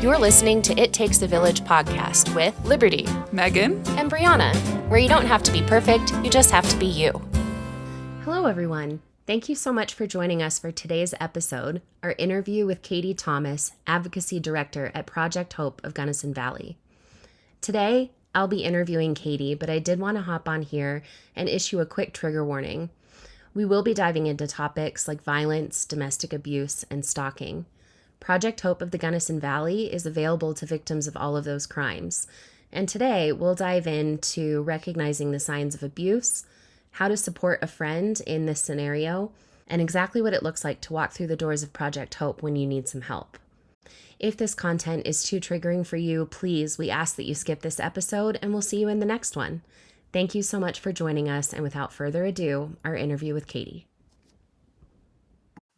You're listening to It Takes a Village podcast with Liberty, Megan, and Brianna, where you don't have to be perfect, you just have to be you. Hello, everyone. Thank you so much for joining us for today's episode, our interview with Katie Thomas, Advocacy Director at Project Hope of Gunnison Valley. Today, I'll be interviewing Katie, but I did want to hop on here and issue a quick trigger warning. We will be diving into topics like violence, domestic abuse, and stalking. Project Hope of the Gunnison Valley is available to victims of all of those crimes. And today, we'll dive into recognizing the signs of abuse, how to support a friend in this scenario, and exactly what it looks like to walk through the doors of Project Hope when you need some help. If this content is too triggering for you, please, we ask that you skip this episode, and we'll see you in the next one. Thank you so much for joining us, and without further ado, our interview with Katie.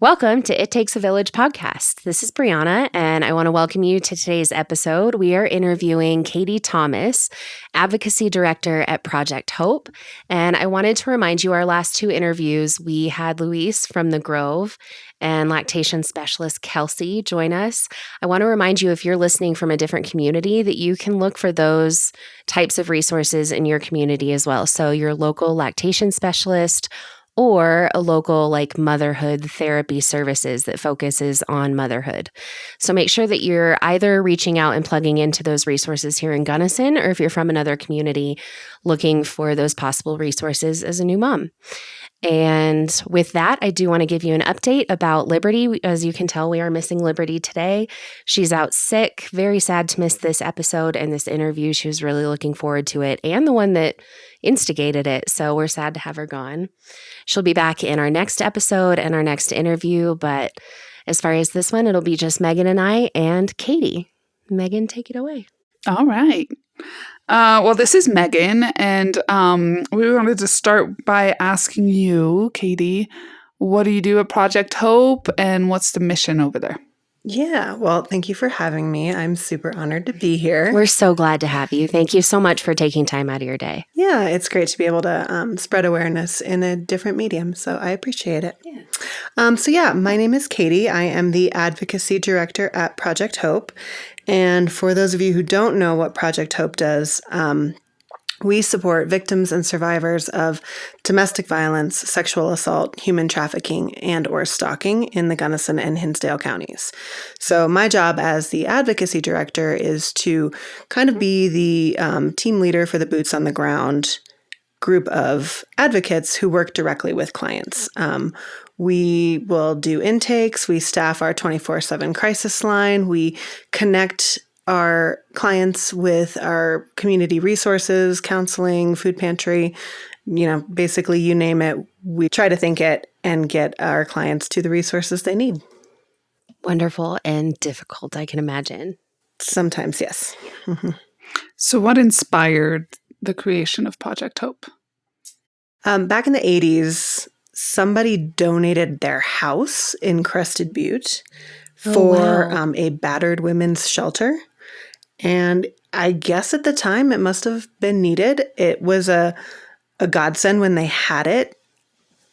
Welcome to It Takes a Village podcast. This is Brianna, and I want to welcome you to today's episode. We are interviewing Katie Thomas, Advocacy Director at Project Hope. And I wanted to remind you, our last two interviews, we had Luis from the Grove and lactation specialist Kelsey join us. I want to remind you, if you're listening from a different community, that you can look for those types of resources in your community as well. So your local lactation specialist, or a local motherhood therapy services that focuses on motherhood. So make sure that you're either reaching out and plugging into those resources here in Gunnison, or if you're from another community, looking for those possible resources as a new mom. And with that, I do want to give you an update about Liberty. As you can tell, we are missing Liberty today. She's out sick. Very sad to miss this episode and this interview. She was really looking forward to it, and the one that instigated it. So we're sad to have her gone. She'll be back in our next episode and our next interview. But as far as this one, it'll be just Megan and I and Katie. Megan, take it away. All right. Well, this is Megan, and we wanted to start by asking you, Katie, what do you do at Project Hope, and what's the mission over there? Yeah, well, thank you for having me. I'm super honored to be here. We're so glad to have you. Thank you so much for taking time out of your day. Yeah, it's great to be able to spread awareness in a different medium, so I appreciate it. Yeah. My name is Katie. I am the Advocacy Director at Project Hope. And for those of you who don't know what Project Hope does, we support victims and survivors of domestic violence, sexual assault, human trafficking, and or stalking in the Gunnison and Hinsdale counties. So my job as the advocacy director is to kind of be the team leader for the boots on the ground group of advocates who work directly with clients. We will do intakes. We staff our 24/7 crisis line. We connect our clients with our community resources, counseling, food pantry, basically you name it. We try to think it and get our clients to the resources they need. Wonderful and difficult, I can imagine. Sometimes, yes. Mm-hmm. So what inspired the creation of Project Hope? Back in the 80s, somebody donated their house in Crested Butte for a battered women's shelter. And I guess at the time it must have been needed. It was a godsend when they had it,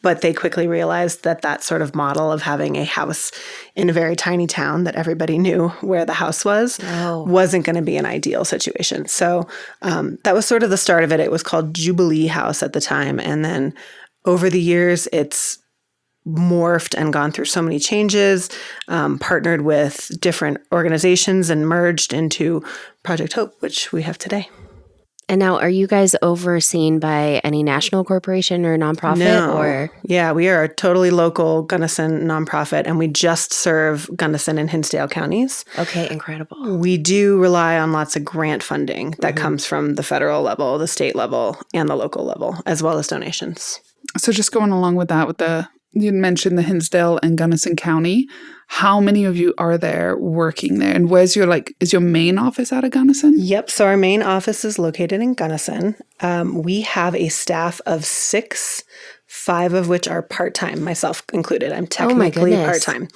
but they quickly realized that sort of model of having a house in a very tiny town that everybody knew where the house was wasn't going to be an ideal situation. So that was sort of the start of it. It was called Jubilee House at the time. And then over the years, it's morphed and gone through so many changes, partnered with different organizations and merged into Project Hope, which we have today. And now, are you guys overseen by any national corporation or nonprofit? No. Yeah, we are a totally local Gunnison nonprofit, and we just serve Gunnison and Hinsdale counties. Okay, incredible. We do rely on lots of grant funding that comes from the federal level, the state level, and the local level, as well as donations. So just going along with that, you mentioned the Hinsdale and Gunnison County. How many of you are there working there? And where's is your main office out of Gunnison? Yep. So our main office is located in Gunnison. We have a staff of 6, 5 of which are part-time, myself included. I'm technically part-time.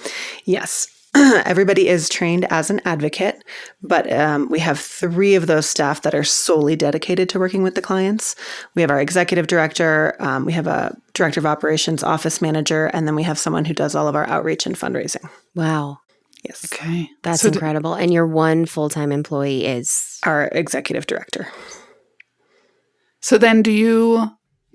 Yes. Everybody is trained as an advocate, but we have 3 of those staff that are solely dedicated to working with the clients. We have our executive director, we have a director of operations, office manager, and then we have someone who does all of our outreach and fundraising. Wow. Yes. Okay. That's So incredible. And your one full-time employee is Our executive director. So then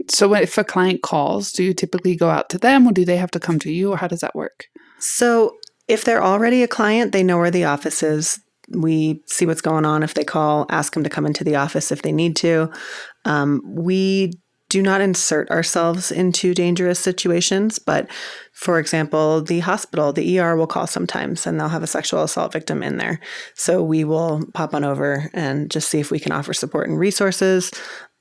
so if a client calls, do you typically go out to them or do they have to come to you or how does that work? So if they're already a client, they know where the office is. We see what's going on. If they call, ask them to come into the office if they need to. We do not insert ourselves into dangerous situations, but for example, the hospital, the ER will call sometimes and they'll have a sexual assault victim in there. So we will pop on over and just see if we can offer support and resources.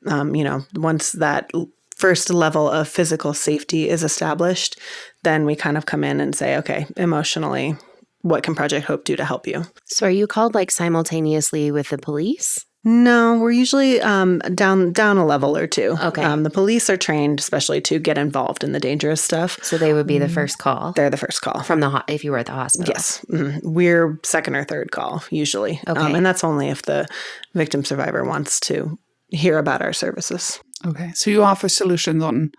Once that first level of physical safety is established, then we kind of come in and say, okay, emotionally, what can Project Hope do to help you? So are you called like simultaneously with the police? No, we're usually down a level or two. Okay. The police are trained especially to get involved in the dangerous stuff. So they would be the first call They're the first call. from if you were at the hospital. Yes. We're second or third call usually. Okay. And that's only if the victim survivor wants to hear about our services. Okay. So you offer solutions on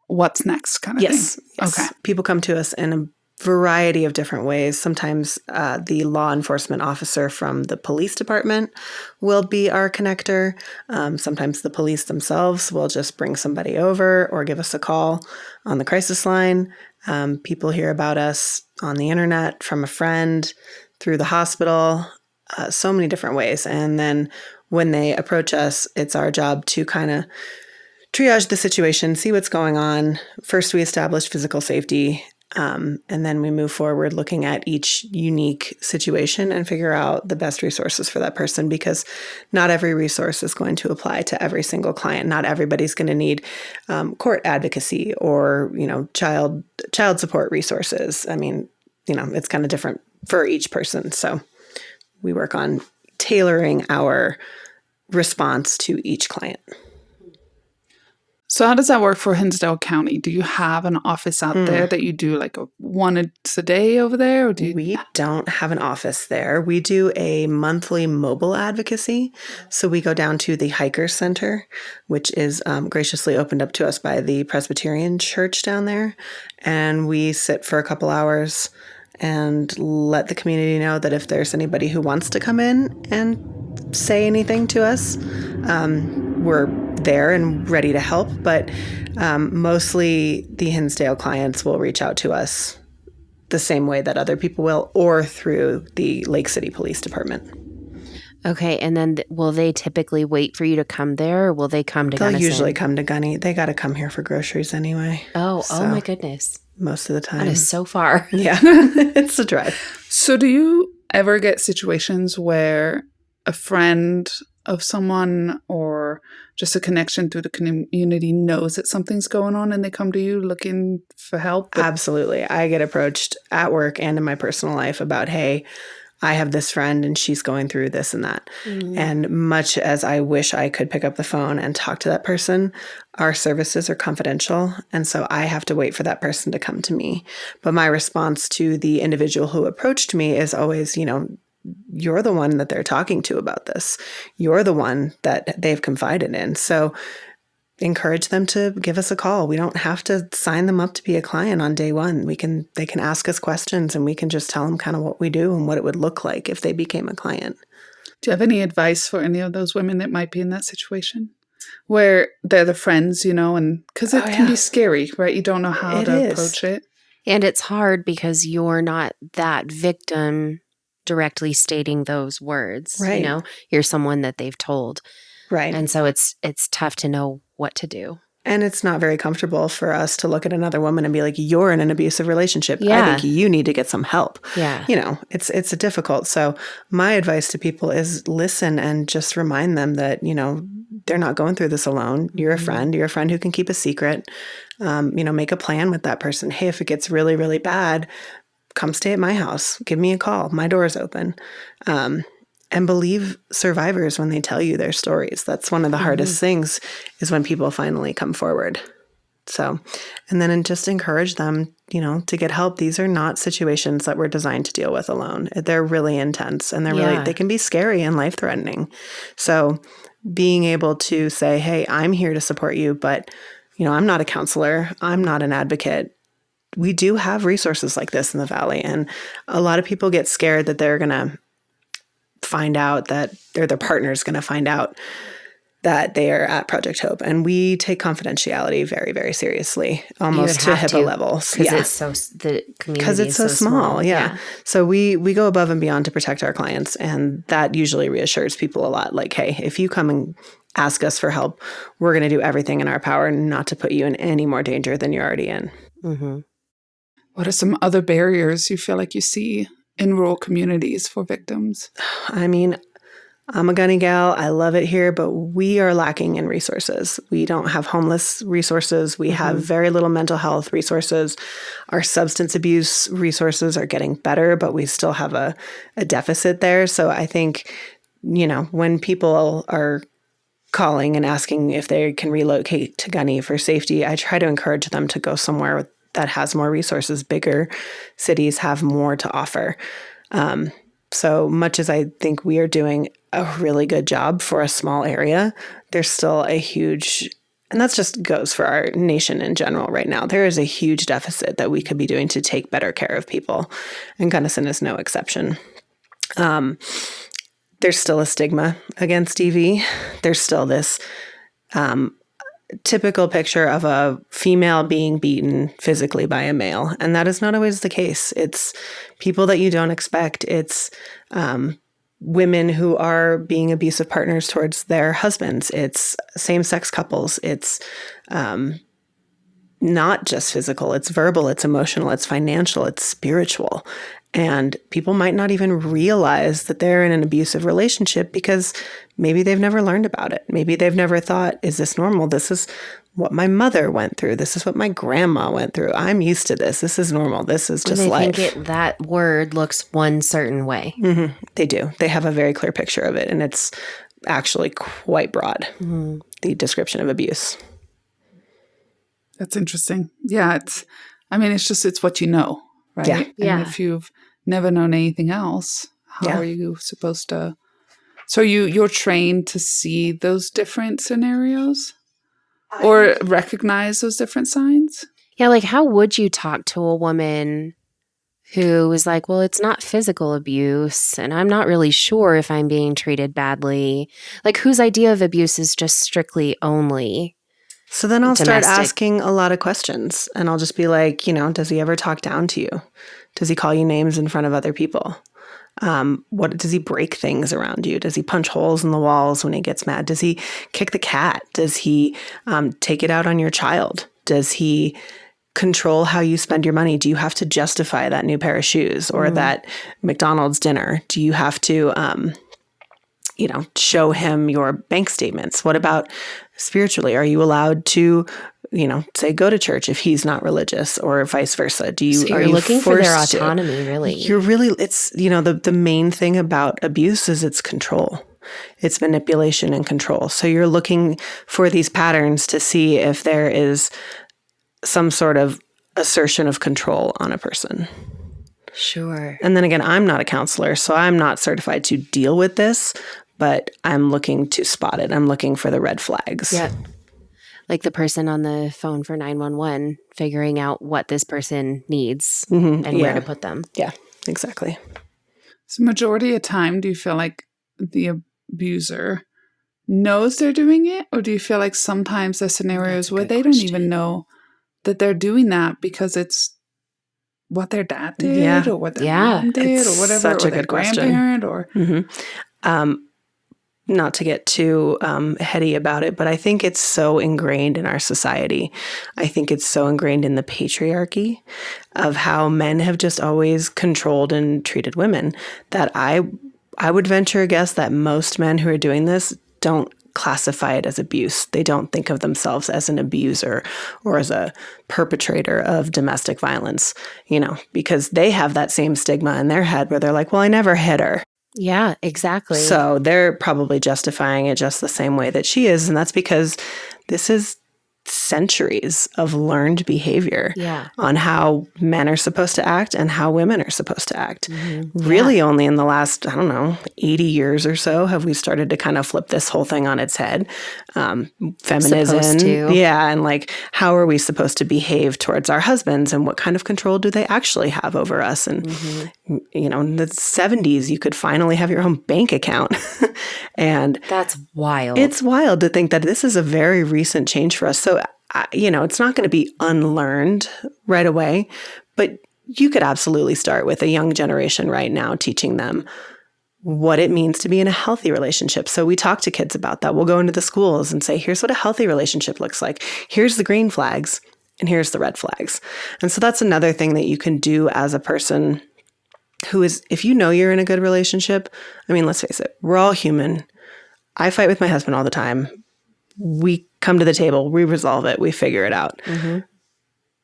what's next kind of Yes. thing? Yes. Okay. People come to us in a variety of different ways. Sometimes the law enforcement officer from the police department will be our connector. Sometimes the police themselves will just bring somebody over or give us a call on the crisis line. People hear about us on the internet, from a friend, through the hospital, so many different ways. And then when they approach us, it's our job to kind of triage the situation, see what's going on. First, we establish physical safety. And then we move forward looking at each unique situation and figure out the best resources for that person, because not every resource is going to apply to every single client. Not everybody's going to need court advocacy or, child support resources. I mean, it's kind of different for each person. So we work on tailoring our response to each client. So how does that work for Hinsdale County? Do you have an office out there that you do like once a day over there? Or We don't have an office there. We do a monthly mobile advocacy. So we go down to the Hiker Center, which is graciously opened up to us by the Presbyterian Church down there. And we sit for a couple hours and let the community know that if there's anybody who wants to come in and say anything to us, we're there and ready to help. But mostly the Hinsdale clients will reach out to us the same way that other people will, or through the Lake City Police Department. Okay. And then will they typically wait for you to come there, or will they come to They'll Gunnison? usually come to Gunny. They got to come here for groceries anyway. Oh So, my goodness. most of the time. That is so far. Yeah, it's a drive. So do you ever get situations where a friend of someone or just a connection through the community knows that something's going on and they come to you looking for help? Absolutely. I get approached at work and in my personal life about, hey, I have this friend and she's going through this and that. And much as I wish I could pick up the phone and talk to that person, our services are confidential. And so I have to wait for that person to come to me. But my response to the individual who approached me is always, you're the one that they're talking to about this. You're the one that they've confided in. So encourage them to give us a call. We don't have to sign them up to be a client on day one. They can ask us questions and we can just tell them kind of what we do and what it would look like if they became a client. Do you have any advice for any of those women that might be in that situation where they're the friends, and because it can be scary, right? You don't know how to approach it. And it's hard because you're not that victim directly stating those words. Right. You're someone that they've told. Right. And so it's tough to know what to do. And it's not very comfortable for us to look at another woman and be like, you're in an abusive relationship. Yeah. I think you need to get some help. Yeah. It's difficult. So my advice to people is listen and just remind them that, they're not going through this alone. You're a friend. You're a friend who can keep a secret. Make a plan with that person. Hey, if it gets really, really bad, come stay at my house. Give me a call. My door is open. And believe survivors when they tell you their stories. That's one of the hardest things, is when people finally come forward. So, and then just encourage them, to get help. These are not situations that we're designed to deal with alone. They're really intense and they can be scary and life-threatening. So being able to say, hey, I'm here to support you, but, I'm not a counselor. I'm not an advocate. we do have resources like this in the Valley. And a lot of people get scared that they're going to find out that their partner's going to find out that they are at Project Hope. And we take confidentiality very, very seriously, almost to HIPAA levels. Because it's so, the community because it's so small. Yeah. So we go above and beyond to protect our clients. And that usually reassures people a lot. Like, hey, if you come and ask us for help, we're going to do everything in our power not to put you in any more danger than you're already in. Mm-hmm. What are some other barriers you feel like you see in rural communities for victims? I mean, I'm a gunny gal. I love it here, but we are lacking in resources. We don't have homeless resources. We have very little mental health resources. Our substance abuse resources are getting better, but we still have a deficit there. So I think, when people are calling and asking if they can relocate to Gunny for safety, I try to encourage them to go somewhere that has more resources. Bigger cities have more to offer. So much as I think we are doing a really good job for a small area, there's still a huge, and that just goes for our nation in general right now. There is a huge deficit that we could be doing to take better care of people. And Gunnison is no exception. There's still a stigma against EV. There's still this typical picture of a female being beaten physically by a male. And that is not always the case. It's people that you don't expect. It's women who are being abusive partners towards their husbands. It's same-sex couples. It's not just physical. It's verbal. It's emotional. It's financial. It's spiritual. And people might not even realize that they're in an abusive relationship because maybe they've never learned about it. Maybe they've never thought, is this normal? This is what my mother went through. This is what my grandma went through. I'm used to this. This is normal. This is just life. That word looks one certain way. Mm-hmm. They do. They have a very clear picture of it. And it's actually quite broad, the description of abuse. That's interesting. Yeah. It's what you know. Right. Yeah. And if you've never known anything else, how are you supposed to? So you're trained to see those different scenarios or recognize those different signs? Yeah. Like, how would you talk to a woman who is like, well, it's not physical abuse and I'm not really sure if I'm being treated badly? Like, whose idea of abuse is just strictly only So then I'll domestic? start asking a lot of questions and I'll just be like, does he ever talk down to you? Does he call you names in front of other people? What does he break things around you? Does he punch holes in the walls when he gets mad? Does he kick the cat? Does he take it out on your child? Does he control how you spend your money? Do you have to justify that new pair of shoes or that McDonald's dinner? Do you have to show him your bank statements? What about spiritually? Are you allowed to, say go to church if he's not religious or vice versa? You're looking for their autonomy, really. It's, the main thing about abuse is it's control. It's manipulation and control. So you're looking for these patterns to see if there is some sort of assertion of control on a person. Sure. And then again, I'm not a counselor, so I'm not certified to deal with this, but I'm looking to spot it. I'm looking for the red flags. Yeah. Like the person on the phone for 911, figuring out what this person needs and where to put them. Yeah, exactly. So majority of time, do you feel like the abuser knows they're doing it? Or do you feel like sometimes there's scenarios where they don't even know that they're doing that because it's what their dad did or what their mom did or whatever, such or a their good question. grandparent or... Not to get too heady about it, but I think it's so ingrained in our society. I think it's so ingrained in the patriarchy of how men have just always controlled and treated women that I would venture a guess that most men who are doing this don't classify it as abuse. They don't think of themselves as an abuser or as a perpetrator of domestic violence, because they have that same stigma in their head where they're like, well, I never hit her. Yeah, exactly. So they're probably justifying it just the same way that she is. And that's because this is centuries of learned behavior on how men are supposed to act and how women are supposed to act. Really only in the last, 80 80 years or so have we started to kind of flip this whole thing on its head. Feminism. Supposed to. Yeah. And like, how are we supposed to behave towards our husbands, and what kind of control do they actually have over us? And, you know, in the 70s, you could finally have your own bank account. And that's wild. It's wild to think that this is a very recent change for us. So, you know, it's not going to be unlearned right away, but you could absolutely start with a young generation right now, teaching them what it means to be in a healthy relationship. So we talk to kids about that. We'll go into the schools and say, here's what a healthy relationship looks like. Here's the green flags and here's the red flags. And so that's another thing that you can do as a person who is, if you know you're in a good relationship, I mean, let's face it, we're all human. I fight with my husband all the time. We come to the table, we resolve it, we figure it out.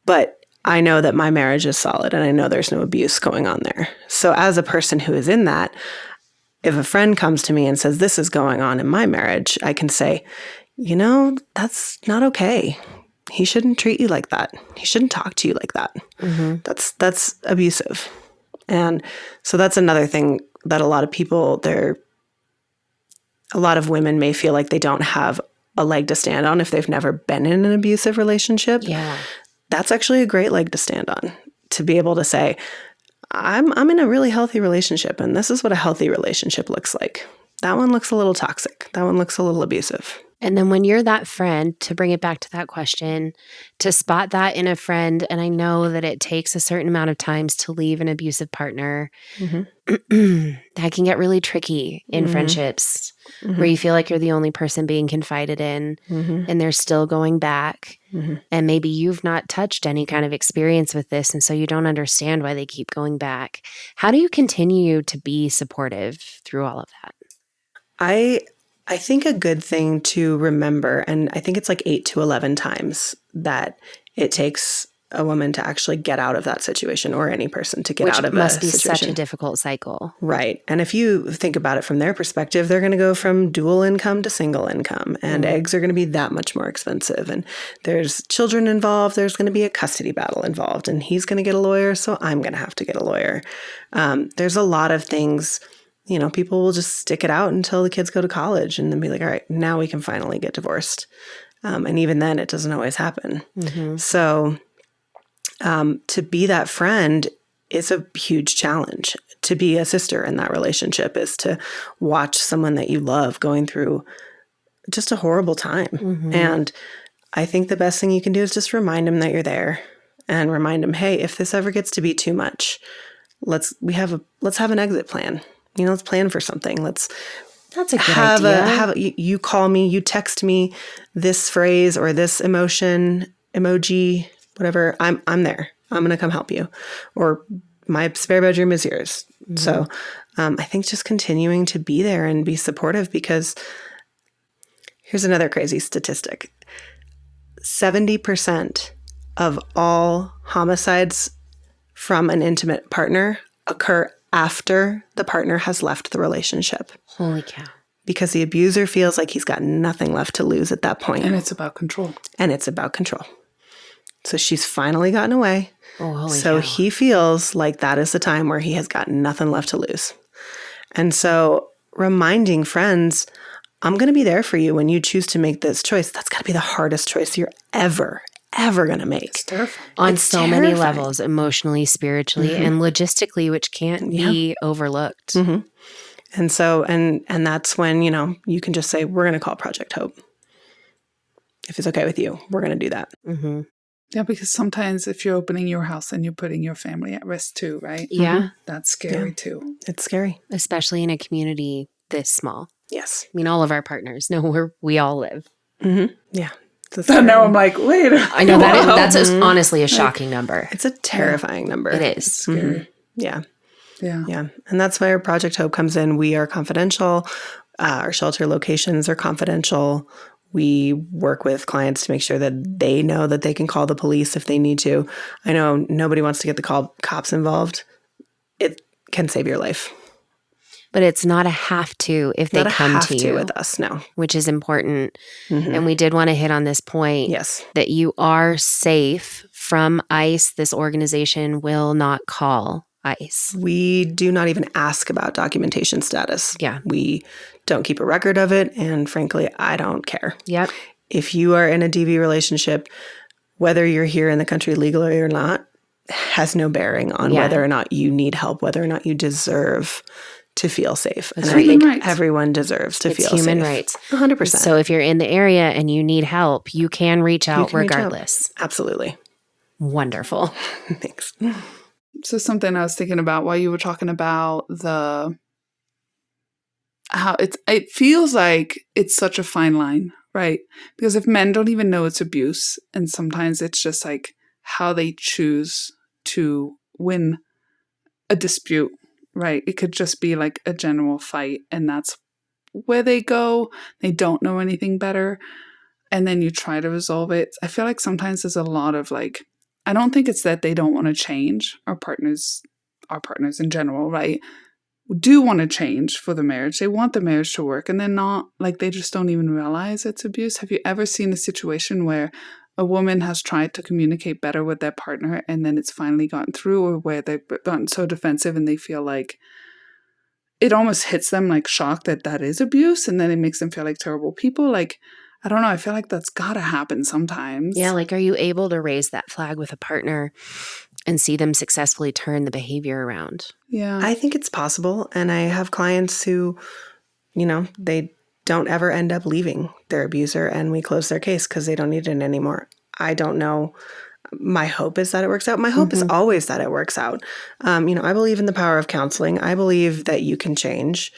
But I know that my marriage is solid and I know there's no abuse going on there. So as a person who is in that, if a friend comes to me and says, this is going on in my marriage, I can say, you know, that's not okay. He shouldn't treat you like that. He shouldn't talk to you like that. That's abusive. And so that's another thing that a lot of people, a lot of women may feel like they don't have a leg to stand on if they've never been in an abusive relationship. Yeah. That's actually a great leg to stand on, to be able to say, I'm in a really healthy relationship, and this is what a healthy relationship looks like. That one looks a little toxic. That one looks a little abusive. And then when you're that friend, to bring it back to that question, to spot that in a friend, and I know that it takes a certain amount of times to leave an abusive partner, that can get really tricky in friendships where you feel like you're the only person being confided in and they're still going back. And maybe you've not touched any kind of experience with this, and so you don't understand why they keep going back. How do you continue to be supportive through all of that? I think a good thing to remember, and I think it's like 8 to 11 times that it takes a woman to actually get out of that situation, or any person to get out of a situation. Which must be such a difficult cycle. Right. And if you think about it from their perspective, they're going to go from dual income to single income, and eggs are going to be that much more expensive. And there's children involved. There's going to be a custody battle involved, and he's going to get a lawyer, so I'm going to have to get a lawyer. There's a lot of things. You know, people will just stick it out until the kids go to college and then be like, all right, now we can finally get divorced. And even then, it doesn't always happen. So to be that friend is a huge challenge. To be a sister in that relationship is to watch someone that you love going through just a horrible time. And I think the best thing you can do is just remind them that you're there, and remind them, hey, if this ever gets to be too much, let's have an exit plan. You know, let's plan for something. That's a good idea. You call me, you text me this phrase or this emotion, emoji, whatever. I'm there. I'm going to come help you. Or my spare bedroom is yours. So I think just continuing to be there and be supportive, because here's another crazy statistic. 70% of all homicides from an intimate partner occur after the partner has left the relationship. Holy cow. Because the abuser feels like he's got nothing left to lose at that point. And it's about control. So she's finally gotten away. Oh, holy so cow. He feels like that is the time where he has got nothing left to lose. And so reminding friends, I'm going to be there for you when you choose to make this choice. That's got to be the hardest choice you're ever going to make. It's terrifying. On so many levels, emotionally, spiritually, and logistically, which can't be overlooked. And so, and that's when, you know, you can just say, we're going to call Project Hope. If it's okay with you, we're going to do that. Yeah, because sometimes if you're opening your house and you're putting your family at risk too, right? Yeah. That's scary too. It's scary. Especially in a community this small. Yes. I mean, all of our partners know where we all live. Yeah. So now I'm like, wait. I know that's honestly a shocking number. It's a terrifying number. It is. It's scary. Yeah. Yeah. And that's where Project Hope comes in. We are confidential. Our shelter locations are confidential. We work with clients to make sure that they know that they can call the police if they need to. I know nobody wants to get the cops involved. It can save your life. But it's not a have to if they come to you with us, no. Which is important. And we did want to hit on this point. Yes. That you are safe from ICE. This organization will not call ice. We do not even ask about documentation status. Yeah. We don't keep a record of it. And frankly, I don't care. Yep. If you are in a DV relationship, whether you're here in the country legally or not, has no bearing on whether or not you need help, whether or not you deserve to feel safe. That's and right. I think Human rights. everyone deserves to It's feel human safe. rights. 100%. So if you're in the area and you need help, you can reach out can reach out. regardless. Absolutely. Wonderful. Thanks. So something I was thinking about while you were talking about how it feels like it's such a fine line, right? Because if men don't even know it's abuse, and sometimes it's just like how they choose to win a dispute, right? It could just be like a general fight, and that's where they go. They don't know anything better, and then you try to resolve it. I feel like sometimes there's a lot of like, I don't think it's that they don't want to change. Our partners in general, right, do want to change for the marriage. They want the marriage to work, and they're not, like, they just don't even realize it's abuse. Have you ever seen a situation where a woman has tried to communicate better with their partner and then it's finally gotten through, or where they've gotten so defensive and they feel like it almost hits them like shock that that is abuse, and then it makes them feel like terrible people? Like, I don't know. I feel like that's got to happen sometimes. Yeah, like, are you able to raise that flag with a partner and see them successfully turn the behavior around? Yeah. I think it's possible. And I have clients who, they don't ever end up leaving their abuser, and we close their case because they don't need it anymore. I don't know. My hope is that it works out. My hope is always that it works out. I believe in the power of counseling. I believe that you can change.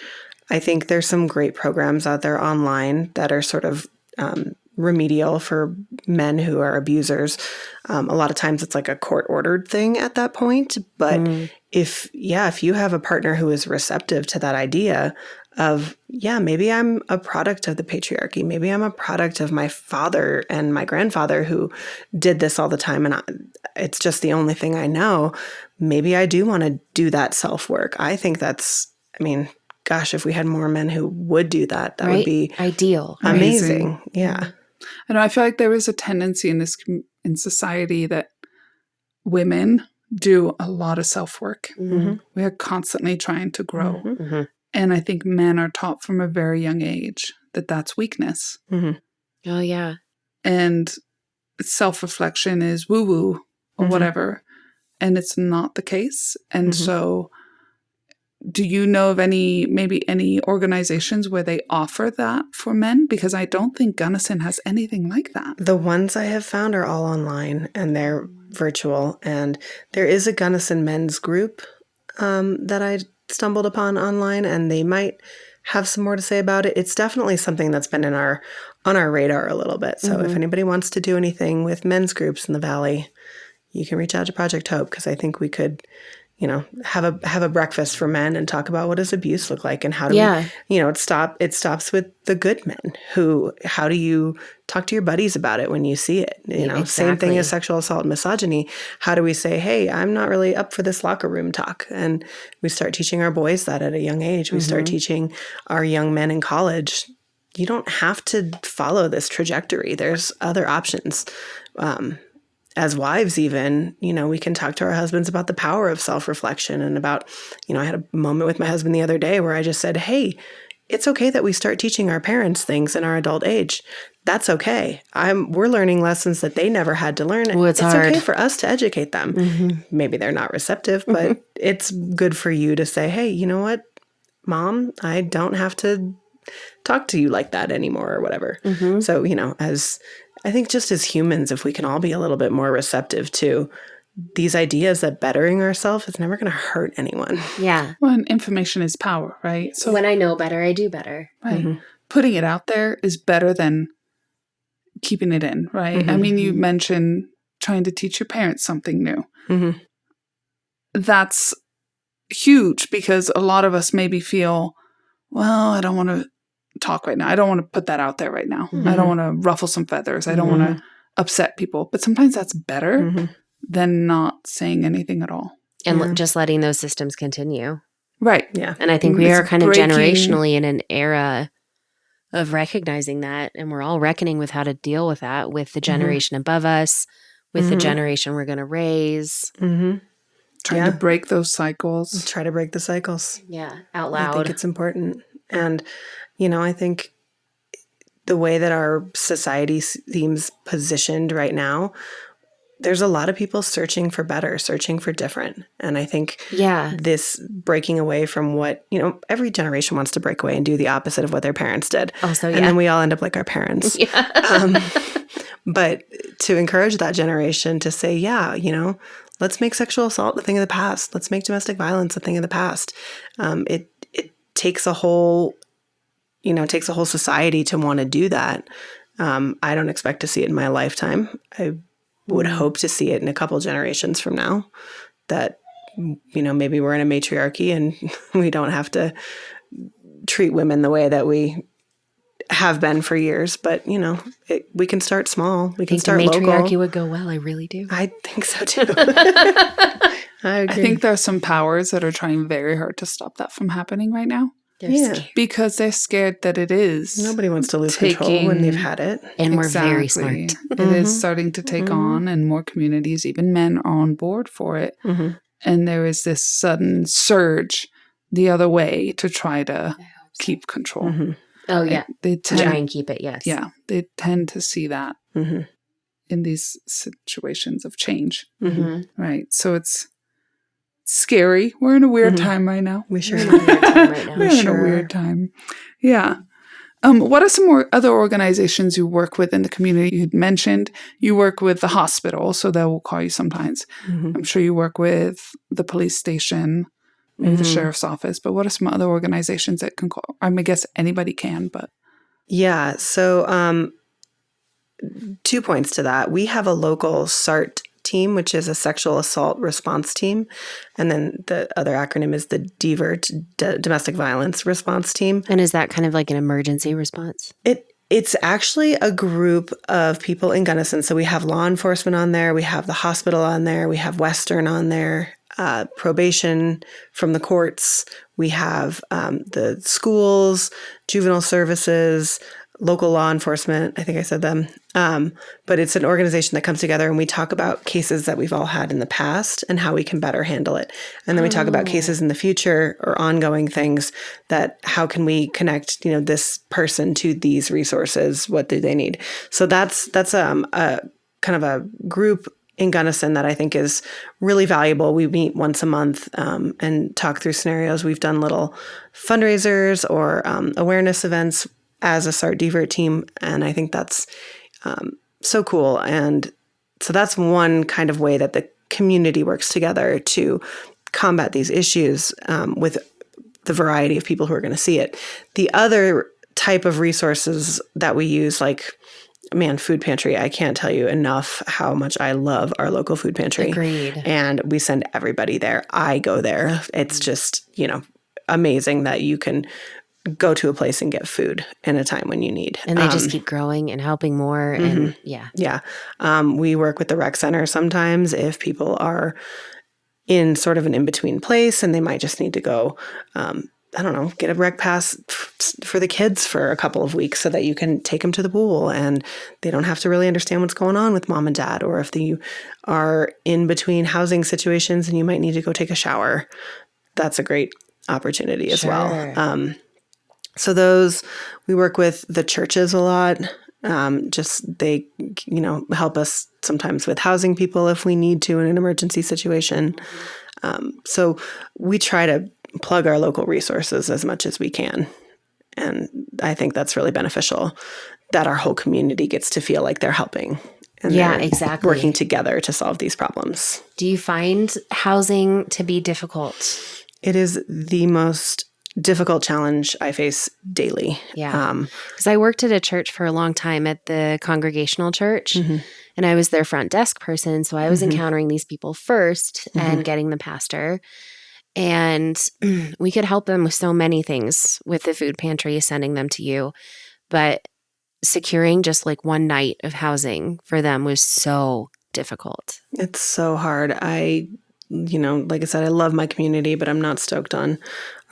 I think there's some great programs out there online that are sort of remedial for men who are abusers. A lot of times it's like a court-ordered thing at that point. But if you have a partner who is receptive to that idea of, maybe I'm a product of the patriarchy. Maybe I'm a product of my father and my grandfather who did this all the time, and it's just the only thing I know. Maybe I do want to do that self-work. I think gosh, if we had more men who would do that, that would be ideal. Amazing. Yeah. I know. I feel like there is a tendency in society that women do a lot of self-work. We are constantly trying to grow. And I think men are taught from a very young age that that's weakness. Oh, yeah. And self-reflection is woo-woo or whatever. And it's not the case. And so do you know of any organizations where they offer that for men? Because I don't think Gunnison has anything like that. The ones I have found are all online, and they're virtual. And there is a Gunnison men's group that I stumbled upon online, and they might have some more to say about it. It's definitely something that's been on our radar a little bit. So if anybody wants to do anything with men's groups in the Valley, you can reach out to Project Hope, because I think we could, have a breakfast for men and talk about what does abuse look like, and how do we, it stops with the good men how do you talk to your buddies about it when you see it? Same thing as sexual assault and misogyny. How do we say, hey, I'm not really up for this locker room talk? And we start teaching our boys that at a young age. We start teaching our young men in college, you don't have to follow this trajectory. There's other options. As wives even, we can talk to our husbands about the power of self-reflection, and about, I had a moment with my husband the other day where I just said, hey, it's okay that we start teaching our parents things in our adult age. That's okay. We're learning lessons that they never had to learn. It's hard. Okay for us to educate them. Maybe they're not receptive, but it's good for you to say, hey, you know what, Mom, I don't have to talk to you like that anymore, or whatever. So, I think just as humans, if we can all be a little bit more receptive to these ideas that bettering ourselves is never going to hurt anyone. Yeah. Well, and information is power, right? So when I know better, I do better. Right. Putting it out there is better than keeping it in, right? I mean, you mentioned trying to teach your parents something new. That's huge, because a lot of us maybe feel, well, I don't want to talk right now. I don't want to put that out there right now. I don't want to ruffle some feathers. I don't want to upset people. But sometimes that's better than not saying anything at all. And just letting those systems continue. Right. Yeah. And I think we are kind of generationally in an era of recognizing that, and we're all reckoning with how to deal with that with the generation above us, with the generation we're going to raise. trying to break those cycles. Try to break the cycles. Yeah, out I loud. think it's important. And, I think the way that our society seems positioned right now, there's a lot of people searching for better, searching for different. And I think this breaking away from what, every generation wants to break away and do the opposite of what their parents did. Also, and then we all end up like our parents. But to encourage that generation to say, let's make sexual assault a thing of the past. Let's make domestic violence a thing of the past. It takes a whole, society to want to do that. I don't expect to see it in my lifetime. I would hope to see it in a couple generations from now, that, maybe we're in a matriarchy and we don't have to treat women the way that we have been for years. But, we can start small. We can start local. Matriarchy would go well. I really do. I think so too. I agree. I think there are some powers that are trying very hard to stop that from happening right now. They're scared. Because they're scared that it is. Nobody wants to lose control when they've had it. And we're very smart. It is starting to take on, and more communities, even men, are on board for it. And there is this sudden surge the other way to try to keep control. Oh, yeah. They try and keep it, yes. Yeah. They tend to see that in these situations of change. Right. So it's scary. We're in a weird time right now. We sure are in a weird time right now. We're in a weird time. Yeah. What are some more other organizations you work with in the community? You'd mentioned you work with the hospital, so they will call you sometimes. I'm sure you work with the police station, maybe the sheriff's office. But what are some other organizations that can call? I guess anybody can, but. Yeah. So 2 points to that. We have a local SART team, which is a sexual assault response team. And then the other acronym is the DVERT, Domestic Violence Response Team. And is that kind of like an emergency response? It's actually a group of people in Gunnison. So we have law enforcement on there. We have the hospital on there. We have Western on there. Probation from the courts. We have the schools, juvenile services, local law enforcement. I think I said them. But it's an organization that comes together and we talk about cases that we've all had in the past and how we can better handle it. And then we talk about cases in the future or ongoing things that how can we connect, this person to these resources? What do they need? So that's a kind of a group in Gunnison that I think is really valuable. We meet once a month and talk through scenarios. We've done little fundraisers or awareness events as a SART DVERT team. And I think that's so cool. And so that's one kind of way that the community works together to combat these issues with the variety of people who are going to see it. The other type of resources that we use, like, food pantry. I can't tell you enough how much I love our local food pantry. Agreed. And we send everybody there. I go there. It's just, amazing that you can go to a place and get food in a time when you need. And they just keep growing and helping more. And Yeah. We work with the rec center sometimes if people are in sort of an in-between place and they might just need to go, get a rec pass for the kids for a couple of weeks so that you can take them to the pool and they don't have to really understand what's going on with mom and dad. Or if you are in between housing situations and you might need to go take a shower, that's a great opportunity as well. So those, we work with the churches a lot. They, help us sometimes with housing people if we need to in an emergency situation. So we try to plug our local resources as much as we can. And I think that's really beneficial that our whole community gets to feel like they're helping. And exactly. Working together to solve these problems. Do you find housing to be difficult? It is the most difficult challenge I face daily. Yeah. Because I worked at a church for a long time at the Congregational Church, and I was their front desk person. So I was encountering these people first and getting the pastor. And we could help them with so many things with the food pantry, sending them to you. But securing just like one night of housing for them was so difficult. It's so hard. Like I said, I love my community, but I'm not stoked on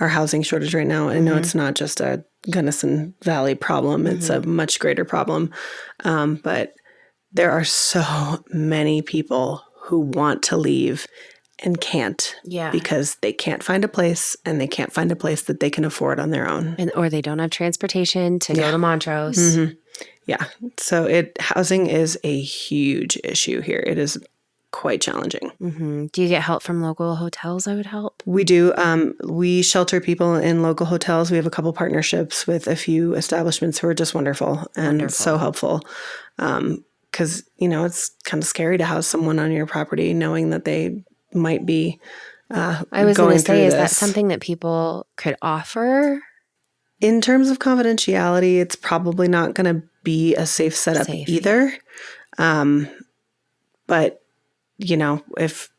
our housing shortage right now. I know it's not just a Gunnison Valley problem. It's a much greater problem. But there are so many people who want to leave and can't. Yeah. Because they can't find a place, and they can't find a place that they can afford on their own. Or they don't have transportation to go to Montrose. Mm-hmm. Yeah. So housing is a huge issue here. It is quite challenging. Mm-hmm. Do you get help from local hotels that would help? We do. We shelter people in local hotels. We have a couple partnerships with a few establishments who are just wonderful and so helpful. Because, it's kind of scary to house someone on your property knowing that they might be I was going going to say, through is that this. something that people could offer? In terms of confidentiality, it's probably not going to be a safe setup either. But, if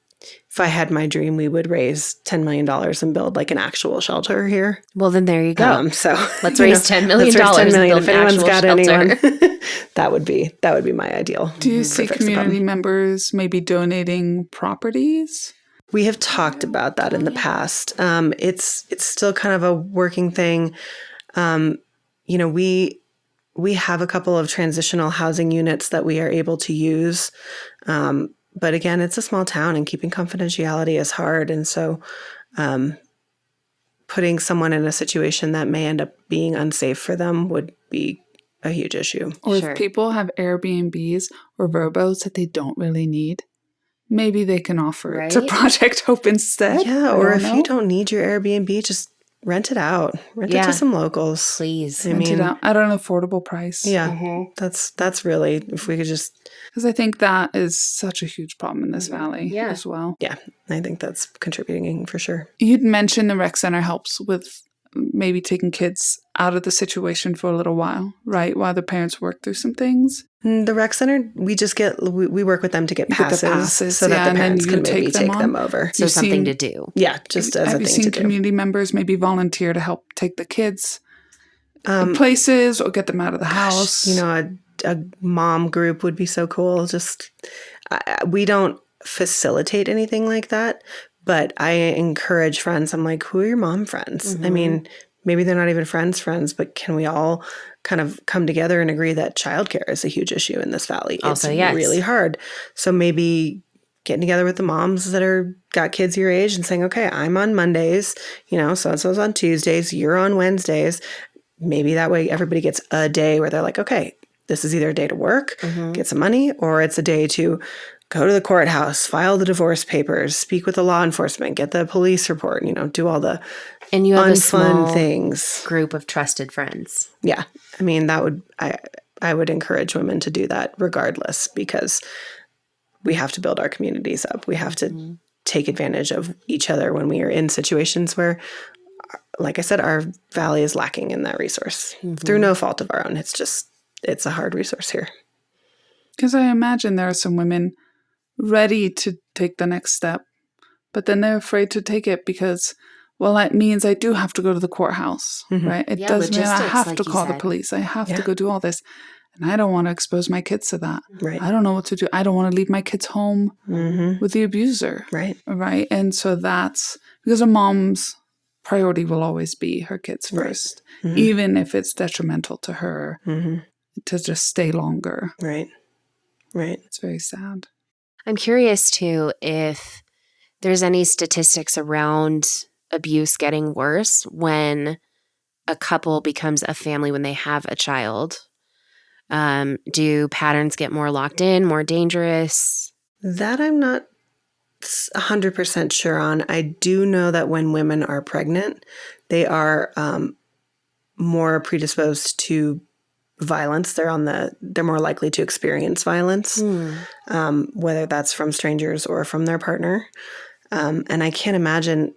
I had my dream, we would raise $10 million and build like an actual shelter here. Well, then there you go. So let's raise $10 million. If anyone's got shelter. anyone, that would be my ideal. Do you see community members maybe donating properties? We have talked about that in the past. It's still kind of a working thing. We have a couple of transitional housing units that we are able to use. But again, it's a small town and keeping confidentiality is hard. And so putting someone in a situation that may end up being unsafe for them would be a huge issue. Or if people have Airbnbs or Verbos that they don't really need, maybe they can offer it to Project Hope instead. Yeah, or if you don't need your Airbnb, just rent it out. Rent it to some locals. Please. Rent it out at an affordable price. Yeah, that's really, if we could just... Because I think that is such a huge problem in this valley as well. Yeah, I think that's contributing for sure. You'd mentioned the rec center helps with maybe taking kids out of the situation for a little while, right? While the parents work through some things. The rec center, we work with them to get passes so that the parents can maybe take them over. So something to do. Yeah, just as a thing to do. Have you seen community members maybe volunteer to help take the kids places or get them out of the house? A mom group would be so cool. Just we don't facilitate anything like that, but I encourage friends. I'm like, who are your mom friends? I mean, maybe they're not even friends, but can we all kind of come together and agree that childcare is a huge issue in this valley? Also, it's really hard. So maybe getting together with the moms that got kids your age and saying, okay, I'm on Mondays, so-and-so's on Tuesdays, you're on Wednesdays. Maybe that way everybody gets a day where they're like, okay, this is either a day to work, get some money, or it's a day to go to the courthouse, file the divorce papers, speak with the law enforcement, get the police report, do all the and you have unfun a small things. Group of trusted friends. Yeah. I mean, I would encourage women to do that regardless, because we have to build our communities up. We have to take advantage of each other when we are in situations where, like I said, our valley is lacking in that resource through no fault of our own. It's a hard resource here. Because I imagine there are some women ready to take the next step, but then they're afraid to take it because, well, that means I do have to go to the courthouse, right? It does mean I have to call the police. I have to go do all this. And I don't want to expose my kids to that. Right. I don't know what to do. I don't want to leave my kids home with the abuser. Right. Right. And so that's because a mom's priority will always be her kids first, even if it's detrimental to her to just stay longer. Right. Right. It's very sad. I'm curious, too, if there's any statistics around abuse getting worse when a couple becomes a family when they have a child. Do patterns get more locked in, more dangerous? That I'm not 100% sure on. I do know that when women are pregnant, they are more predisposed to violence. They're more likely to experience violence, whether that's from strangers or from their partner. And I can't imagine,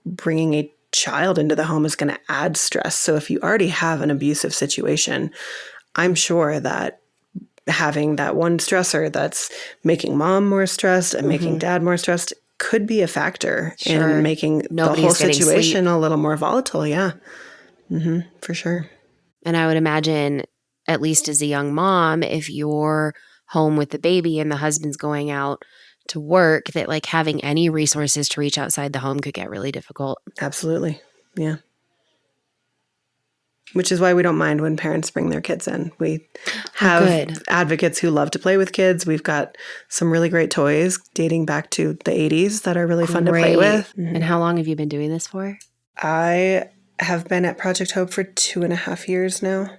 bringing a child into the home is going to add stress. So if you already have an abusive situation, I'm sure that having that one stressor that's making mom more stressed and making dad more stressed could be a factor in making the whole situation a little more volatile. Yeah, for sure. And I would imagine, at least as a young mom, if you're home with the baby and the husband's going out to work, that like having any resources to reach outside the home could get really difficult. Absolutely. Yeah. which is why we don't mind when parents bring their kids in. We have good. advocates who love to play with kids. We've got some really great toys dating back to the 80s that are really fun to play with. And how long have you been doing this for? I have been at Project Hope for 2.5 years now.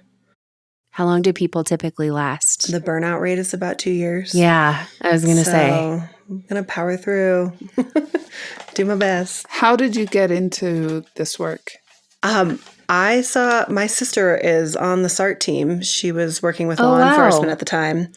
How long do people typically last? The burnout rate is about 2 years. Yeah, I was going to say. I'm going to power through, do my best. How did you get into this work? I saw my sister is on the SART team. She was working with law wow. enforcement at the time,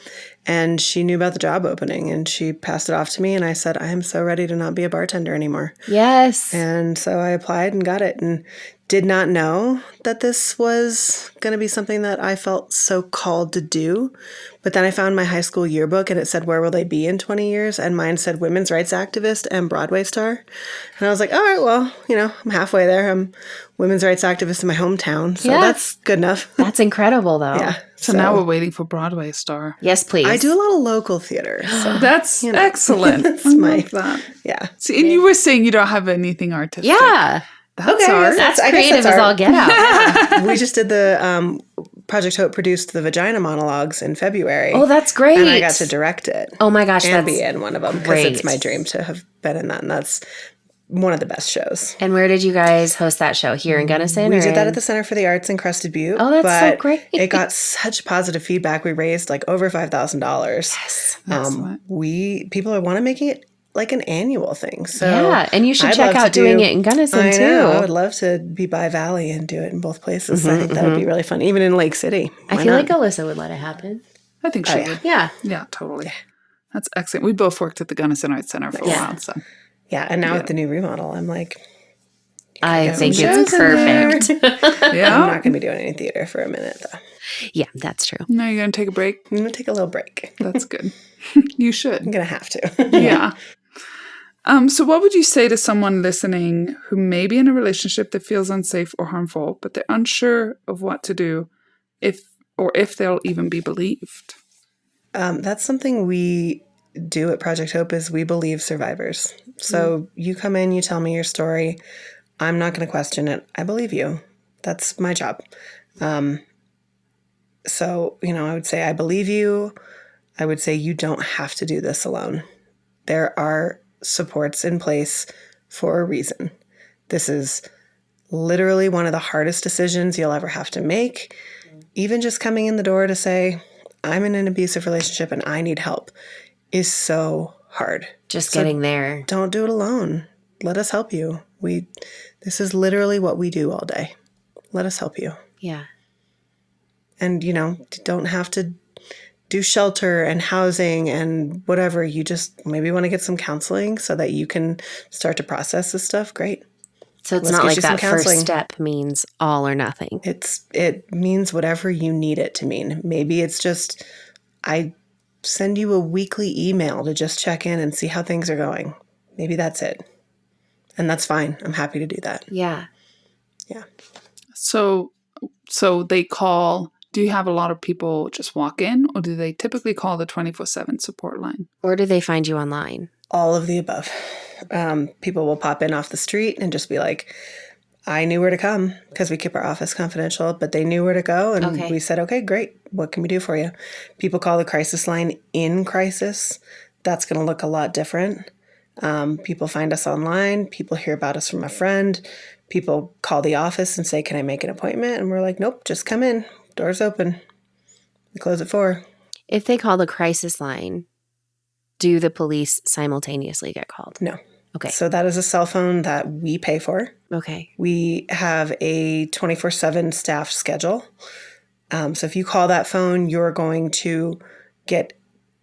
and she knew about the job opening, and she passed it off to me, and I said, I am so ready to not be a bartender anymore. Yes. And so I applied and got it, and did not know that this was going to be something that I felt so called to do. But then I found my high school yearbook, and it said, where will they be in 20 years? And mine said women's rights activist and Broadway star. And I was like, all right, well, I'm halfway there. I'm women's rights activist in my hometown. So that's good enough. That's incredible, though. Yeah. So now we're waiting for Broadway star. Yes, please. I do a lot of local theater. So That's excellent. that's I my- love that. yeah. See, and you were saying you don't have anything artistic. Yeah. That's Okay, art. That's I guess creative that's as art. all get out. We just did the Project Hope produced the vagina monologues in February. Oh, that's great. And I got to direct it. Oh my gosh, and that's be in one of them because great. it's my dream to have been in that, and that's one of the best shows. And where did you guys host that show? Here in Gunnison? We or did that in- at the Center for the Arts in Crested Butte. Oh, that's so but great. It got such positive feedback. We raised like over $5,000. Yes. Excellent. People want to make it like an annual thing. So Yeah, and you should I'd check love out to doing it in Gunnison, I too. know. I would love to be by Valley and do it in both places. I think that would be really fun, even in Lake City. I Why feel not? like Alyssa would let it happen. I think she yeah. would. Yeah. Yeah, totally. That's excellent. We both worked at the Gunnison Arts Center for a Yeah. while. So Yeah, and now with the new remodel, I'm like, I think some it's shows in there. perfect. I'm yeah. not going to be doing any theater for a minute, though. Yeah, that's true. Now you're going to take a break. I'm going to take a little break. That's good. You should. I'm going to have to. Yeah. So what would you say to someone listening who may be in a relationship that feels unsafe or harmful, but they're unsure of what to do if they'll even be believed? That's something we do at Project Hope is we believe survivors. So you come in, you tell me your story. I'm not going to question it. I believe you. That's my job. So, I would say I believe you. I would say you don't have to do this alone. There are supports in place for a reason. This is literally one of the hardest decisions you'll ever have to make. Even just coming in the door to say, I'm in an abusive relationship and I need help is so hard. Just getting there. Don't do it alone. Let us help you. This is literally what we do all day. Let us help you. Yeah. And, don't have to do shelter and housing and whatever. You just maybe want to get some counseling so that you can start to process this stuff. Great. So it's Let's not get like you some that first counseling. step means all or nothing. It means whatever you need it to mean. Maybe it's just I send you a weekly email to just check in and see how things are going. Maybe that's it. And that's fine. I'm happy to do that. Yeah. Yeah. So they call. Do you have a lot of people just walk in, or do they typically call the 24/7 support line? Or do they find you online? All of the above. People will pop in off the street and just be like, I knew where to come because we keep our office confidential, but they knew where to go. And Okay. we said, okay, great. What can we do for you? People call the crisis line in crisis. That's going to look a lot different. People find us online. People hear about us from a friend. People call the office and say, can I make an appointment? And we're like, nope, just come in. Door's open. We close at 4. If they call the crisis line, do the police simultaneously get called? No. Okay. So that is a cell phone that we pay for. Okay. We have a 24/7 staff schedule. So if you call that phone, you're going to get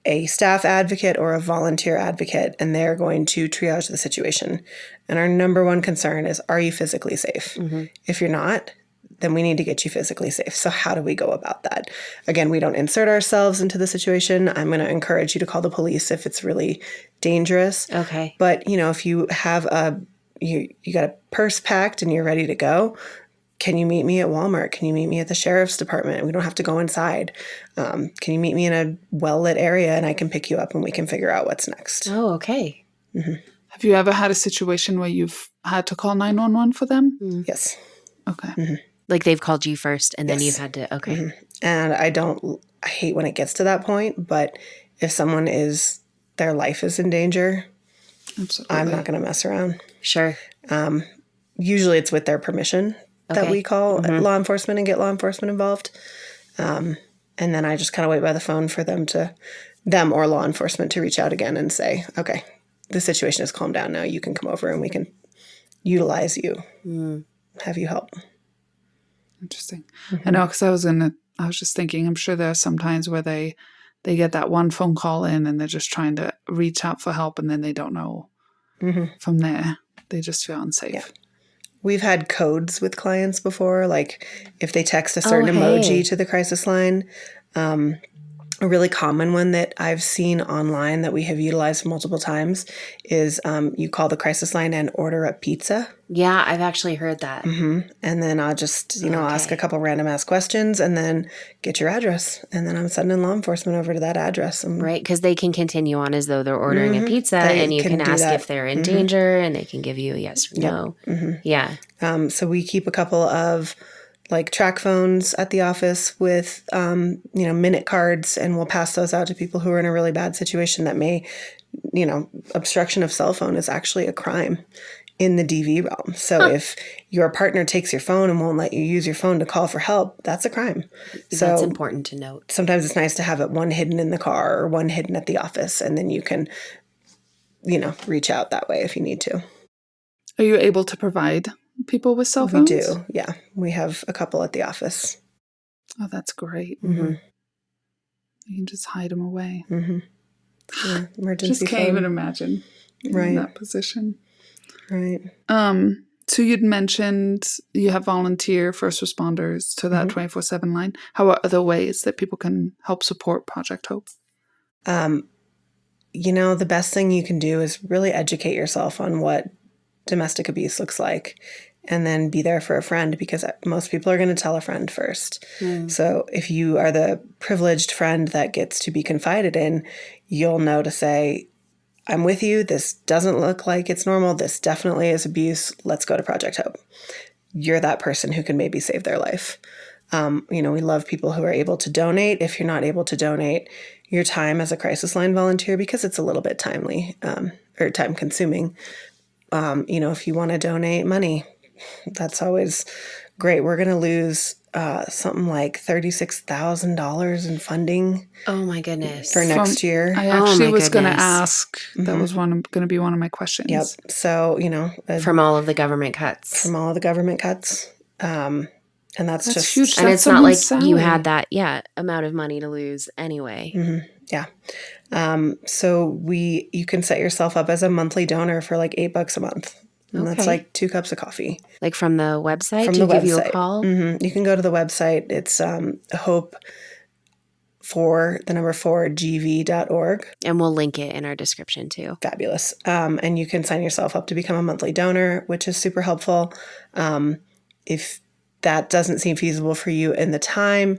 a staff advocate or a volunteer advocate, and they're going to triage the situation. And our number one concern is, are you physically safe? Mm-hmm. If you're not, then we need to get you physically safe. So how do we go about that? Again, we don't insert ourselves into the situation. I'm going to encourage you to call the police if it's really dangerous. Okay. But, if you have you got a purse packed and you're ready to go, can you meet me at Walmart? Can you meet me at the sheriff's department? We don't have to go inside. Can you meet me in a well-lit area and I can pick you up and we can figure out what's next? Oh, okay. Have you ever had a situation where you've had to call 911 for them? Yes. Okay. Mm-hmm. Like they've called you first and then Yes. you've had to, okay. Mhm. And I hate when it gets to that point, but if their life is in danger, Absolutely. I'm not going to mess around. Sure. Usually it's with their permission that Okay. we call law enforcement and get law enforcement involved. And then I just kind of wait by the phone for them or law enforcement to reach out again and say, okay, the situation has calmed down now. You can come over and we can utilize you, have you help. Interesting. I know, because I was just thinking, I'm sure there are some times where they get that one phone call in and they're just trying to reach out for help and then they don't know from there. They just feel unsafe. Yeah. We've had codes with clients before, like if they text a certain emoji to the crisis line. A really common one that I've seen online that we have utilized multiple times is you call the crisis line and order a pizza. Yeah, I've actually heard that. And then I'll just, ask a couple random ass questions and then get your address. And then I'm sending law enforcement over to that address. Right, because they can continue on as though they're ordering a pizza and you can ask if they're in danger and they can give you a yes or no. Yeah. So we keep a couple of like track phones at the office with, minute cards, and we'll pass those out to people who are in a really bad situation that may, obstruction of cell phone is actually a crime in the DV realm. So if your partner takes your phone and won't let you use your phone to call for help, that's a crime. That's important to note. Sometimes it's nice to have it one hidden in the car or one hidden at the office, and then you can, reach out that way if you need to. Are you able to provide people with cell phones? We do, yeah. We have a couple at the office. Oh, that's great. You can just hide them away. Yeah, emergency Just can't phone. even imagine in that position. Right. So you'd mentioned you have volunteer first responders to that 24/7 line. How are other ways that people can help support Project Hope? The best thing you can do is really educate yourself on what domestic abuse looks like, and then be there for a friend, because most people are going to tell a friend first. So if you are the privileged friend that gets to be confided in, you'll know to say, I'm with you. This doesn't look like it's normal. This definitely is abuse. Let's go to Project Hope. You're that person who can maybe save their life. We love people who are able to donate. If you're not able to donate your time as a crisis line volunteer, because it's a little bit timely or time consuming, if you want to donate money, that's always great. We're going to lose something like $36,000 in funding. Oh my goodness. For next year. I actually was going to ask. That was going to be one of my questions. Yep. So, from all of the government cuts. From all of the government cuts. And that's just huge. And That's it's not like salary. you had that, amount of money to lose anyway. Yeah. So you can set yourself up as a monthly donor for like $8 a month. And that's like 2 cups of coffee. Like from the website? From to the give website. You a call? You can go to the website. It's hope for the number 4gv.org. And we'll link it in our description too. Fabulous. And you can sign yourself up to become a monthly donor, which is super helpful. If that doesn't seem feasible for you in the time,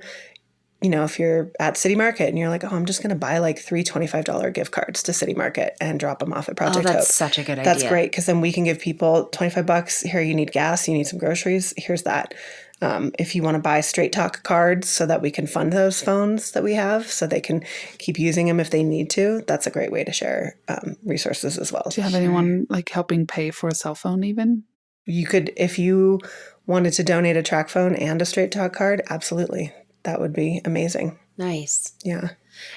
if you're at City Market and you're like, I'm just going to buy like 3 $25 gift cards to City Market and drop them off at Project Hope. That's such a good idea. That's great, because then we can give people $25. Here, you need gas, you need some groceries. Here's that. If you want to buy Straight Talk cards so that we can fund those phones that we have so they can keep using them if they need to, that's a great way to share resources as well. Do you have anyone like helping pay for a cell phone even? You could, if you wanted to donate a track phone and a Straight Talk card, absolutely. That would be amazing. Nice. Yeah.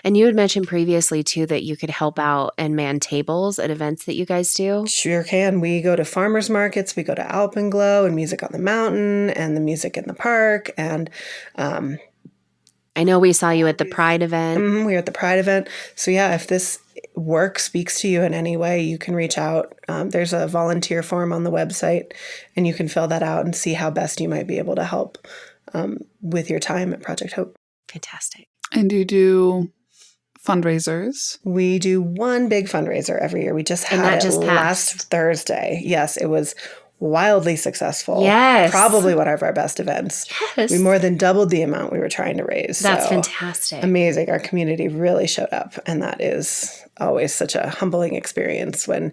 And you had mentioned previously, too, that you could help out and man tables at events that you guys do. Sure can. We go to farmers markets. We go to Alpenglow and Music on the Mountain and the Music in the Park. And I know we saw you at the Pride event. We were at the Pride event. So, yeah, if this work speaks to you in any way, you can reach out. There's a volunteer form on the website, and you can fill that out and see how best you might be able to help with your time at Project Hope. Fantastic. And do you do fundraisers? We do one big fundraiser every year. We just had it last Thursday. Yes, it was wildly successful. Yes. Probably one of our best events. Yes. We more than doubled the amount we were trying to raise. That's fantastic. Amazing. Our community really showed up, and that is always such a humbling experience when,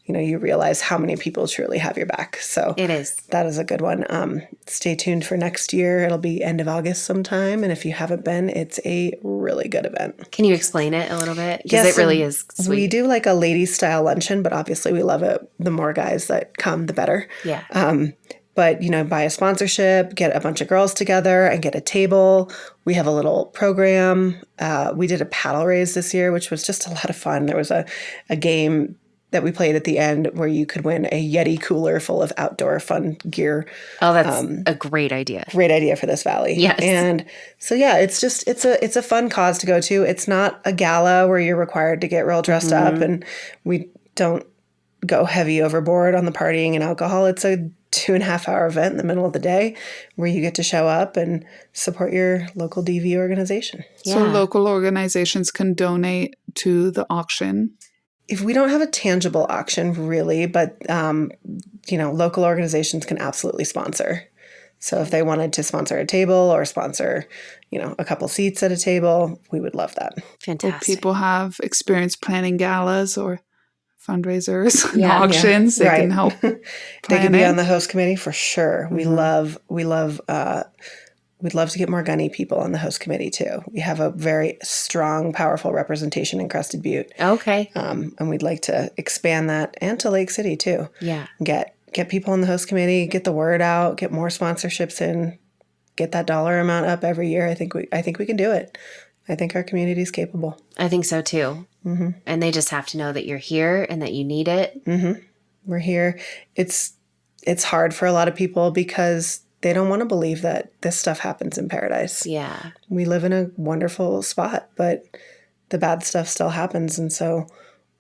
you realize how many people truly have your back. So It is. that is a good one. Stay tuned for next year. It'll be end of August sometime. And if you haven't been, it's a really good event. Can you explain it a little bit? Because Yes, it really is sweet. We do like a ladies style luncheon, but obviously we love it. The more guys that come, the better. Yeah. But, buy a sponsorship, get a bunch of girls together and get a table. We have a little program. We did a paddle race this year, which was just a lot of fun. There was a game that we played at the end where you could win a Yeti cooler full of outdoor fun gear. Oh, that's a great idea. Great idea for this valley. Yes. And so, yeah, it's a fun cause to go to. It's not a gala where you're required to get real dressed up, and we don't go heavy overboard on the partying and alcohol. It's a 2.5-hour event in the middle of the day where you get to show up and support your local DV organization. Yeah. So local organizations can donate to the auction. If we don't have a tangible auction, really, but, local organizations can absolutely sponsor. So if they wanted to sponsor a table or sponsor, a couple seats at a table, we would love that. Fantastic. If people have experience planning galas or fundraisers and Yeah. auctions, they Right. can help They plan could be it. on the host committee for sure. We'd love to get more gunny people on the host committee too. We have a very strong, powerful representation in Crested Butte. Okay. And we'd like to expand that and to Lake City too. Yeah. Get people on the host committee, get the word out, get more sponsorships in, get that dollar amount up every year. I think we can do it. I think our community is capable. I think so too. Mm-hmm. And they just have to know that you're here and that you need it. Mm-hmm. We're here. It's hard for a lot of people because they don't want to believe that this stuff happens in paradise. Yeah. We live in a wonderful spot, but the bad stuff still happens. And so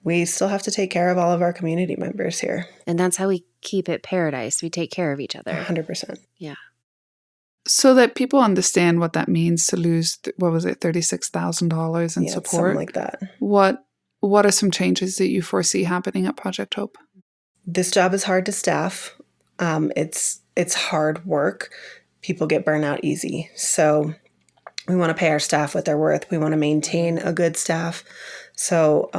we still have to take care of all of our community members here. And that's how we keep it paradise. We take care of each other. 100%. Yeah. So that people understand what that means to lose, $36,000 in Yeah, support. something like that. What are some changes that you foresee happening at Project Hope? This job is hard to staff. It's hard work. People get burnt out easy. So we want to pay our staff what they're worth. We want to maintain a good staff. So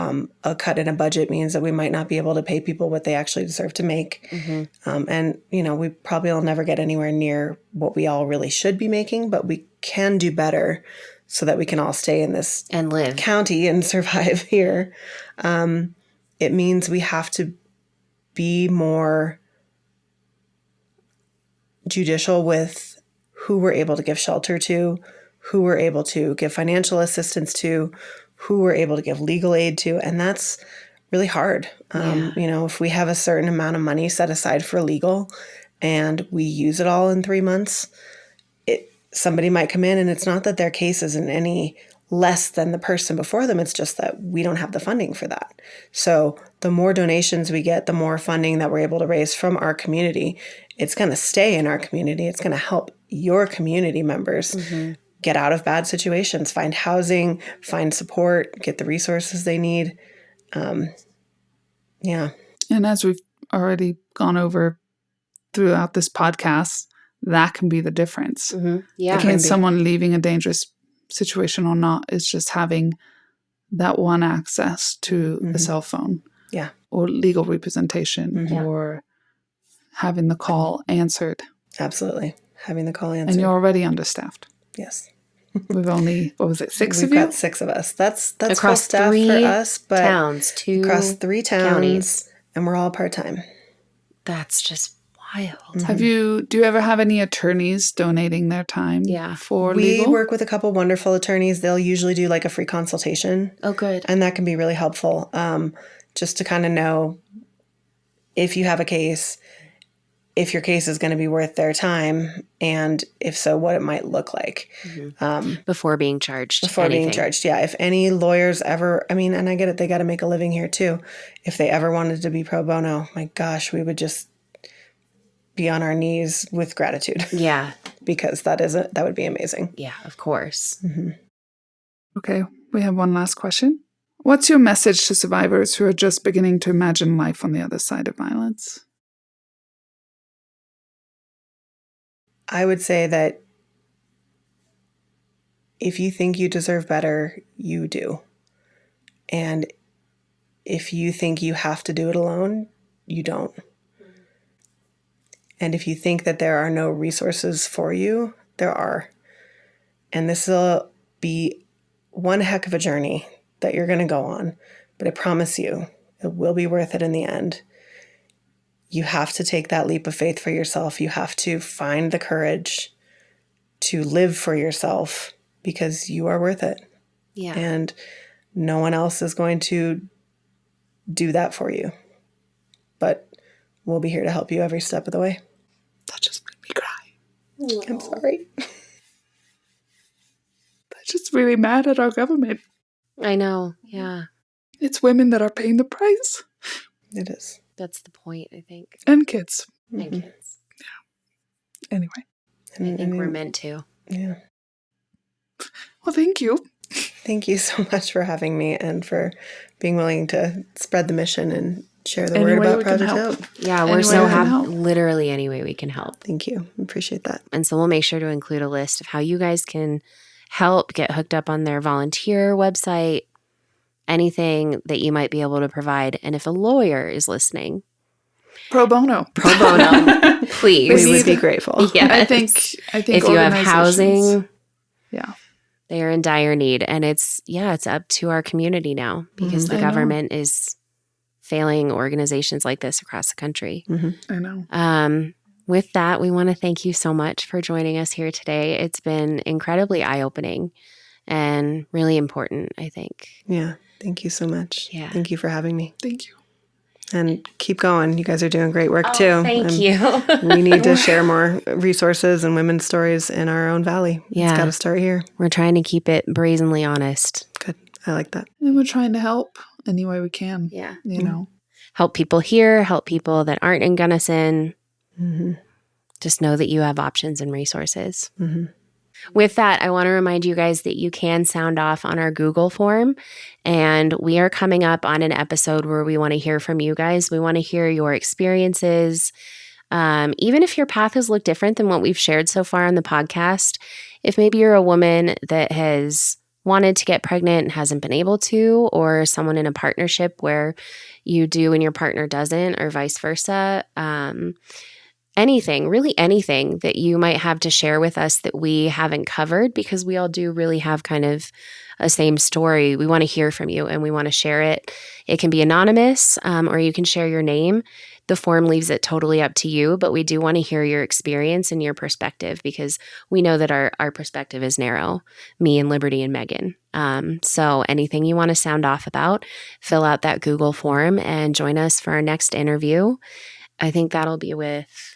a cut in a budget means that we might not be able to pay people what they actually deserve to make. Mm-hmm. And, we probably will never get anywhere near what we all really should be making, but we can do better so that we can all stay in this And live. county and survive here. It means we have to be more judicial with who we're able to give shelter to, who we're able to give financial assistance to, who we're able to give legal aid to. And that's really hard. If we have a certain amount of money set aside for legal and we use it all in 3 months, somebody might come in and it's not that their case isn't any less than the person before them. It's just that we don't have the funding for that. So the more donations we get, the more funding that we're able to raise from our community, it's going to stay in our community. It's going to help your community members get out of bad situations, find housing, find support, get the resources they need. Yeah. And as we've already gone over throughout this podcast, that can be the difference. Mm-hmm. Yeah. Between someone leaving a dangerous situation or not is just having that one access to a cell phone. Yeah. Or legal representation or having the call answered. Absolutely. Having the call answered. And you're already understaffed. Yes. We've only, what was it, 6 We've of you? got 6 of us. That's Across full staff 3 for us, but towns, 2 across 3 towns, counties. and we're all part-time. That's just wild. Do you ever have any attorneys donating their time for legal? We work with a couple wonderful attorneys. They'll usually do like a free consultation. Oh, good. And that can be really helpful, just to kind of know if you have a case, if your case is going to be worth their time, and if so, what it might look like. Before being charged. Before being charged, yeah. If any lawyers ever, and I get it, they got to make a living here too. If they ever wanted to be pro bono, my gosh, we would just be on our knees with gratitude. Yeah. Because that would be amazing. Yeah, of course. Okay, we have one last question. What's your message to survivors who are just beginning to imagine life on the other side of violence? I would say that if you think you deserve better, you do. And if you think you have to do it alone, you don't. And if you think that there are no resources for you, there are. And this will be one heck of a journey that you're going to go on. But I promise you, it will be worth it in the end. You have to take that leap of faith for yourself. You have to find the courage to live for yourself because you are worth it. Yeah. And no one else is going to do that for you. But we'll be here to help you every step of the way. That just made me cry. I'm sorry. I'm just really mad at our government. I know. Yeah. It's women that are paying the price. It is. That's the point, I think. And kids. And kids. Anyway. I think we're meant to. Yeah. Well, thank you. Thank you so much for having me and for being willing to spread the mission and share the Any word way about we can Project help. Hope. Yeah, we're Any way so we can happy. help. Literally any way we can help. Thank you. I appreciate that. And so we'll make sure to include a list of how you guys can help get hooked up on their volunteer website, anything that you might be able to provide. And if a lawyer is listening, Pro bono. pro bono, please. We would be grateful. Yes. I think if you have organizations- housing, Yeah. they are in dire need. And it's up to our community now because the I know. government is failing organizations like this across the country. I know. With that, we want to thank you so much for joining us here today. It's been incredibly eye-opening and really important, I think. Yeah. Thank you so much. Yeah. Thank you for having me. Thank you. And keep going. You guys are doing great work too. Thank And you. we need to share more resources and women's stories in our own valley. Yeah. It's got to start here. We're trying to keep it brazenly honest. Good. I like that. And we're trying to help any way we can. Yeah. You know. Help people here, help people that aren't in Gunnison. Mm-hmm. Just know that you have options and resources. Mm-hmm. With that, I want to remind you guys that you can sound off on our Google form. And we are coming up on an episode where we want to hear from you guys. We want to hear your experiences. Even if your path has looked different than what we've shared so far on the podcast, if maybe you're a woman that has wanted to get pregnant and hasn't been able to, or someone in a partnership where you do and your partner doesn't, or vice versa, anything, really anything that you might have to share with us that we haven't covered, because we all do really have kind of a same story. We want to hear from you and we want to share it. It can be anonymous, or you can share your name. The form leaves it totally up to you, but we do want to hear your experience and your perspective, because we know that our perspective is narrow, me and Liberty and Megan. So anything you want to sound off about, fill out that Google form and join us for our next interview. I think that'll be with...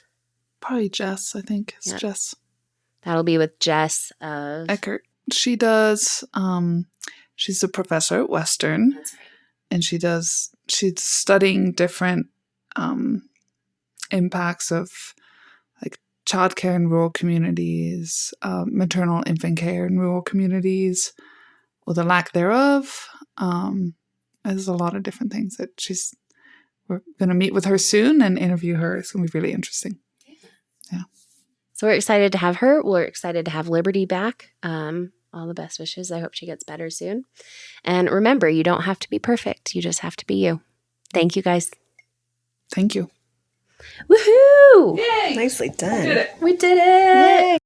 Probably Jess, I think. It's Yeah. Jess That'll be with Jess of... Eckert. She does, she's a professor at Western. That's right. And she's studying different impacts of like childcare in rural communities, maternal infant care in rural communities, or the lack thereof. There's a lot of different things that we're going to meet with her soon and interview her. It's going to be really interesting. Yeah. So we're excited to have her. We're excited to have Liberty back. All the best wishes. I hope she gets better soon. And remember, you don't have to be perfect. You just have to be you. Thank you, guys. Thank you. Woohoo! Nicely done. We did it! Yay.